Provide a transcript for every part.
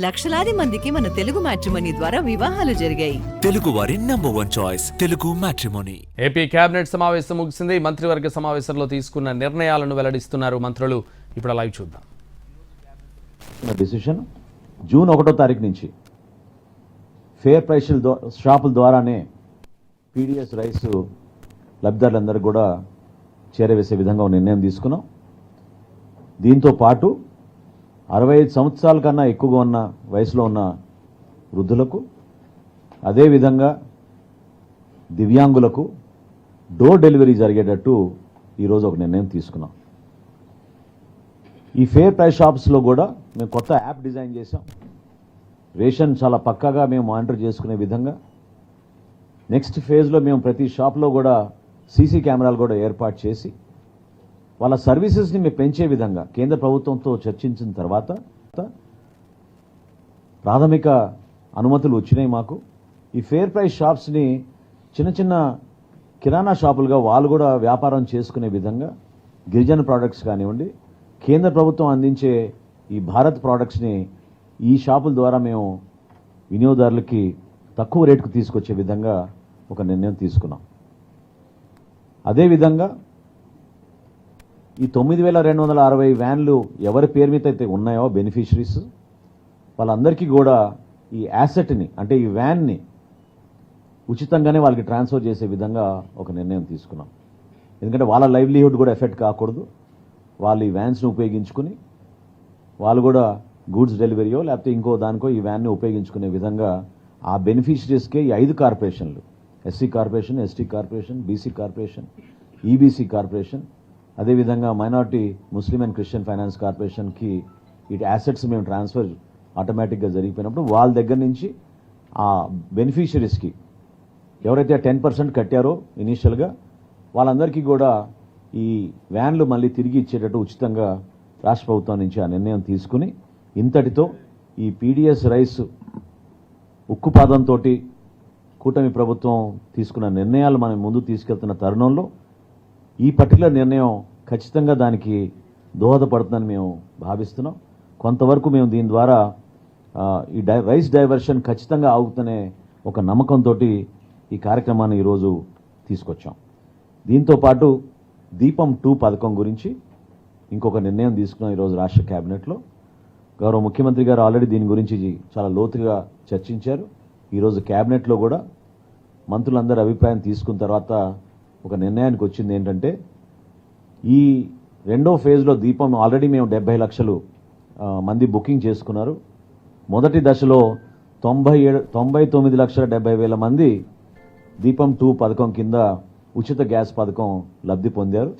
లక్షలాది మందికి మన తెలుగు మ్యాట్రిమోనీ ద్వారా వివాహాలు జరిగాయి. తెలుగు వారి number 1 choice Telugu matrimony. AP cabinet సమావేశం ముగిసింది. మంత్రివర్గ సమావేశంలో తీసుకున్న నిర్ణయాలను వెల్లడిస్తున్నారు మంత్రులు. ఇప్పుడు లైవ్ చూద్దాం. డిసిషన్ జూన్ 1వ తారీఖు నుంచి ఫేర్ ప్రైస్ షాపుల ద్వారానే పీడిఎస్ రైస్ లబ్ధిదారులందరూ కూడా చేరవేసే విధంగా ఒక నిర్ణయం తీసుకున్నాం. దీంతో పాటు 65 సంవత్సరాల కన్నా ఎక్కువగా ఉన్న వయసులో ఉన్న వృద్ధులకు, అదేవిధంగా దివ్యాంగులకు డోర్ డెలివరీ జరిగేటట్టు ఈరోజు ఒక నిర్ణయం తీసుకున్నాం. ఈ ఫేర్ ప్రైస్ షాప్స్లో కూడా మేము కొత్త యాప్ డిజైన్ చేసాం. రేషన్ చాలా పక్కాగా మేము మానిటర్ చేసుకునే విధంగా నెక్స్ట్ ఫేజ్లో మేము ప్రతి షాప్లో కూడా సీసీ కెమెరాలు కూడా ఏర్పాటు చేసి వాళ్ళ సర్వీసెస్ని మేము పెంచే విధంగా కేంద్ర ప్రభుత్వంతో చర్చించిన తర్వాత ప్రాథమిక అనుమతులు వచ్చినాయి మాకు. ఈ ఫేర్ ప్రైస్ షాప్స్ని చిన్న చిన్న కిరాణా షాపులుగా వాళ్ళు కూడా వ్యాపారం చేసుకునే విధంగా గిరిజన ప్రోడక్ట్స్ కానివ్వండి, కేంద్ర ప్రభుత్వం అందించే ఈ భారత్ ప్రోడక్ట్స్ని ఈ షాపుల ద్వారా మేము వినియోగదారులకి తక్కువ రేటుకు తీసుకొచ్చే విధంగా ఒక నిర్ణయం తీసుకున్నాం. అదేవిధంగా ఈ 9,260 వ్యాన్లు ఎవరి పేరు మీద అయితే ఉన్నాయో బెనిఫిషరీస్ వాళ్ళందరికీ కూడా ఈ యాసెట్ని అంటే ఈ వ్యాన్ని ఉచితంగానే వాళ్ళకి ట్రాన్స్ఫర్ చేసే విధంగా ఒక నిర్ణయం తీసుకున్నాం. ఎందుకంటే వాళ్ళ లైవ్లీహుడ్ కూడా ఎఫెక్ట్ కాకూడదు. వాళ్ళు ఈ వ్యాన్స్ని ఉపయోగించుకుని వాళ్ళు కూడా గూడ్స్ డెలివరీయో లేకపోతే ఇంకో దానికో ఈ వ్యాన్ని ఉపయోగించుకునే విధంగా ఆ బెనిఫిషరీస్కే ఈ 5 కార్పొరేషన్లు SC corporation, ST corporation, BC corporation, EBC corporation, అదేవిధంగా minority Muslim and Christian finance కార్పొరేషన్కి ఈ యాసెట్స్ మేము ట్రాన్స్ఫర్ ఆటోమేటిక్గా జరిగిపోయినప్పుడు వాళ్ళ దగ్గర నుంచి ఆ బెనిఫిషరీస్కి ఎవరైతే 10% కట్టారో ఇనీషియల్గా వాళ్ళందరికీ కూడా ఈ వ్యాన్లు మళ్ళీ తిరిగి ఇచ్చేటట్టు ఉచితంగా రాష్ట్ర ప్రభుత్వం నుంచి ఆ నిర్ణయం తీసుకుని ఇంతటితో ఈ పీడిఎస్ రైస్ ఉక్కుపాదంతో కూటమి ప్రభుత్వం తీసుకున్న నిర్ణయాలు మనం ముందు తీసుకెళ్తున్న తరుణంలో ఈ పర్టికులర్ నిర్ణయం ఖచ్చితంగా దానికి దోహదపడుతుందని మేము భావిస్తున్నాం. కొంతవరకు మేము దీని ద్వారా ఈ రైస్ డైవర్షన్ ఖచ్చితంగా ఆగుతనే ఒక నమ్మకంతో ఈ కార్యక్రమాన్ని ఈరోజు తీసుకొచ్చాం. దీంతో పాటు దీపం 2 పథకం గురించి ఇంకొక నిర్ణయం తీసుకున్నాం ఈరోజు రాష్ట్ర కేబినెట్లో. గౌరవ ముఖ్యమంత్రి గారు ఆల్రెడీ దీని గురించి చాలా లోతుగా చర్చించారు. ఈరోజు కేబినెట్లో కూడా మంత్రులందరి అభిప్రాయం తీసుకున్న తర్వాత ఒక నిర్ణయానికి వచ్చింది ఏంటంటే ఈ 2వ ఫేజ్లో దీపం ఆల్రెడీ మేము 70 లక్షలు మంది బుకింగ్ చేసుకున్నారు. మొదటి దశలో 99,70,000 మంది దీపం 2 పథకం కింద ఉచిత గ్యాస్ పథకం లబ్ధి పొందారు.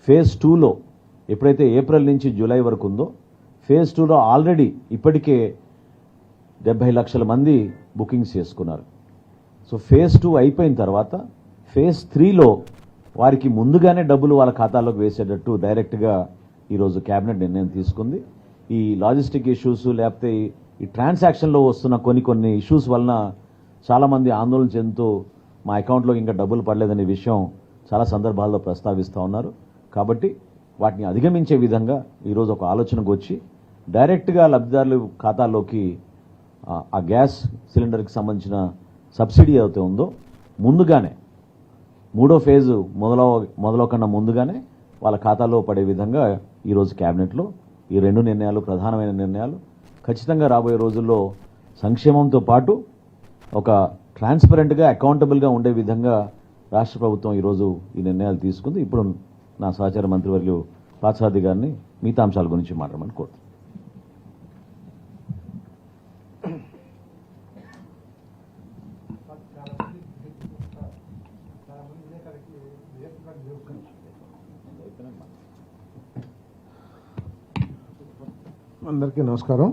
ఫేజ్ 2లో ఎప్పుడైతే ఏప్రిల్ నుంచి జూలై వరకు ఉందో ఫేజ్ 2లో ఆల్రెడీ ఇప్పటికే 70 లక్షల మంది బుకింగ్స్ చేసుకున్నారు. సో ఫేజ్ 2 అయిపోయిన తర్వాత ఫేజ్ 3లో వారికి ముందుగానే డబ్బులు వాళ్ళ ఖాతాలోకి వేసేటట్టు డైరెక్ట్గా ఈరోజు కేబినెట్ నిర్ణయం తీసుకుంది. ఈ లాజిస్టిక్ ఇష్యూస్ లేకపోతే ఈ ట్రాన్సాక్షన్లో వస్తున్న కొన్ని ఇష్యూస్ వలన చాలామంది ఆందోళన చెందుతూ మా అకౌంట్లో ఇంకా డబ్బులు పడలేదనే విషయం చాలా సందర్భాల్లో ప్రస్తావిస్తూ ఉన్నారు. కాబట్టి వాటిని అధిగమించే విధంగా ఈరోజు ఒక ఆలోచనకు వచ్చి డైరెక్ట్గా లబ్ధిదారుల ఖాతాల్లోకి ఆ గ్యాస్ సిలిండర్కి సంబంధించిన సబ్సిడీ ఏదైతే ఉందో ముందుగానే 3వ ఫేజు మొదలవ కన్నా ముందుగానే వాళ్ళ ఖాతాలో పడే విధంగా ఈరోజు కేబినెట్లో ఈ 2 నిర్ణయాలు ప్రధానమైన నిర్ణయాలు ఖచ్చితంగా రాబోయే రోజుల్లో సంక్షేమంతో పాటు ఒక ట్రాన్స్పరెంట్గా అకౌంటబుల్గా ఉండే విధంగా రాష్ట్ర ప్రభుత్వం ఈరోజు ఈ నిర్ణయాలు తీసుకుంది. ఇప్పుడు నా సహచార మంత్రివర్యులు పార్థసారథి గారిని మిగతా అంశాల గురించి మాట్లాడమని కోరుతున్నాను. అందరికీ నమస్కారం.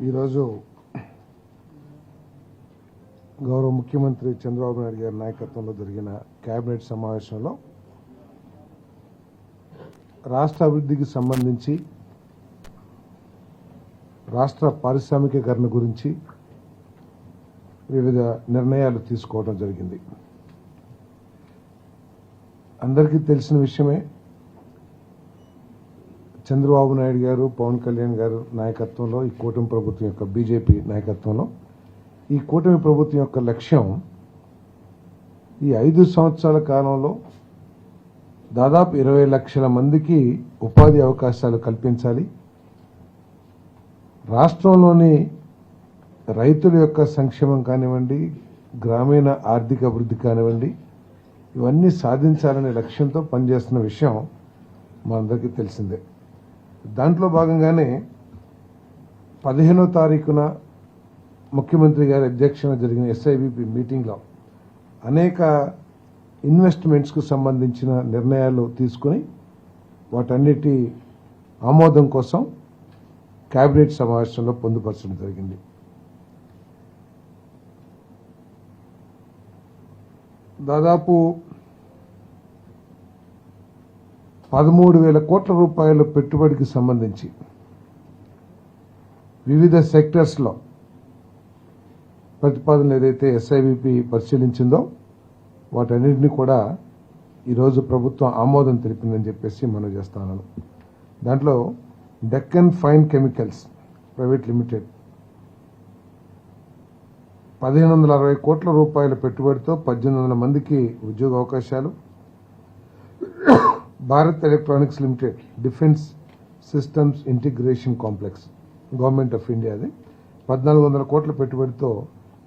ఈరోజు గౌరవ ముఖ్యమంత్రి చంద్రబాబు నాయుడు గారి నాయకత్వంలో జరిగిన కేబినెట్ సమావేశంలో రాష్ట్ర అభివృద్ధికి సంబంధించి రాష్ట్ర పారిశ్రామికీకరణ గురించి వివిధ నిర్ణయాలు తీసుకోవడం జరిగింది. అందరికీ తెలిసిన విషయమే చంద్రబాబు నాయుడు గారు, పవన్ కళ్యాణ్ గారు నాయకత్వంలో ఈ కూటమి ప్రభుత్వం యొక్క బీజేపీ నాయకత్వంలో ఈ కూటమి ప్రభుత్వం యొక్క లక్ష్యం ఈ 5 సంవత్సరాల కాలంలో దాదాపు 20 లక్షల మందికి ఉపాధి అవకాశాలు కల్పించాలి. రాష్ట్రంలోని రైతుల యొక్క సంక్షేమం కానివ్వండి, గ్రామీణ ఆర్థిక అభివృద్ధి కానివ్వండి, ఇవన్నీ సాధించాలనే లక్ష్యంతో పనిచేస్తున్న విషయం మనందరికీ తెలిసిందే. దాంట్లో భాగంగానే 15వ తారీఖున ముఖ్యమంత్రి గారి అధ్యక్షతన జరిగిన ఎస్ఐబిపి మీటింగ్లో అనేక ఇన్వెస్ట్మెంట్స్కు సంబంధించిన నిర్ణయాలు తీసుకుని వాటన్నిటి ఆమోదం కోసం కేబినెట్ సమావేశంలో పొందుపరచడం జరిగింది. దాదాపు 13,000 కోట్ల రూపాయల పెట్టుబడికి సంబంధించి వివిధ సెక్టర్స్లో ప్రతిపాదనలు ఏదైతే ఎస్ఐబిపి పరిశీలించిందో వాటన్నిటిని కూడా ఈరోజు ప్రభుత్వం ఆమోదం తెలిపిందని చెప్పేసి మనం చేస్తాను. దాంట్లో Deccan fine chemicals private limited 1560 కోట్ల రూపాయల పెట్టుబడితో 1800 మందికి ఉద్యోగ అవకాశాలు. Bharat electronics limited defence systems integration complex government of ఇండియాది 1400 కోట్ల పెట్టుబడితో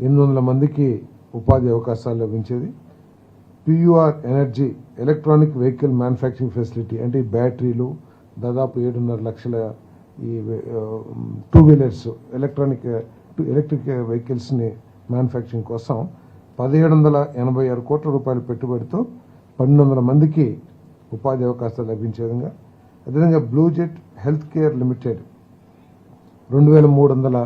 800 మందికి ఉపాధి అవకాశాలు లభించేది. PUR energy electronic vehicle manufacturing facility అంటే ఈ బ్యాటరీలు దాదాపు 7.5 లక్షల ఈ 2 వీలర్స్ ఎలక్ట్రిక్ వెహికల్స్ని మ్యానుఫ్యాక్చరింగ్ కోసం 1786 కోట్ల రూపాయల పెట్టుబడితో 1200 మందికి ఉపాధి అవకాశాలు లభించే విధంగా. అదేవిధంగా బ్లూజెట్ హెల్త్ కేర్ లిమిటెడ్ 2300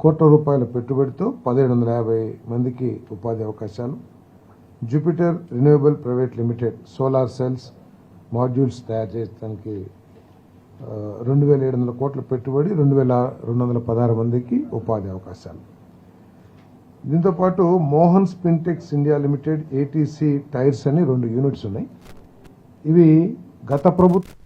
కోట్ల రూపాయల పెట్టుబడితో 1750 మందికి ఉపాధి అవకాశాలు. Jupiter renewable private limited solar cells modules తయారు చేయడానికి 2700 కోట్ల పెట్టుబడి 2216 మందికి ఉపాధి అవకాశాలు. దీంతోపాటు Mohan Spintex India limited ATC tyres అని 2 యూనిట్స్ ఉన్నాయి. ఇవి గత ప్రభుత్వం